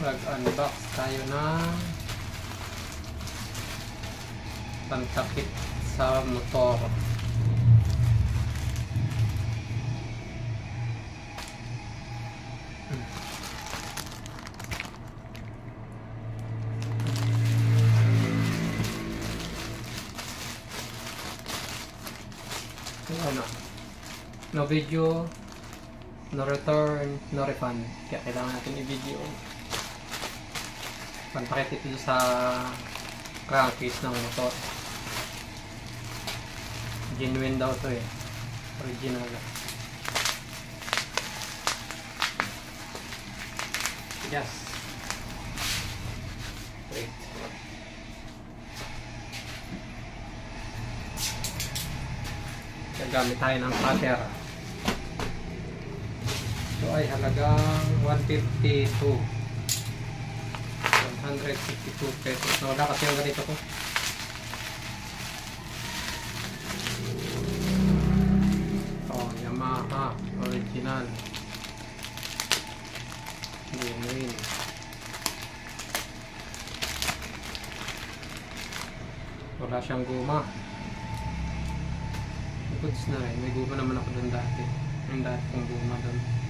Mag-unbox tayo ng pantakip sa motor. Ano, no video, no return, no refund. Kaya kailangan natin i-video. Pantakip ito sa crankcase ng motor. Genuine daw to eh. Original. Yes. Wait. Gagamit tayo ng cutter. Ito ay halagang 152 pesos. Wala kasi yung ganito ko. Yamaha original. Genuine. Wala siyang guma. Goods na rin. May guma naman ako doon dati. Yung dati kong guma doon.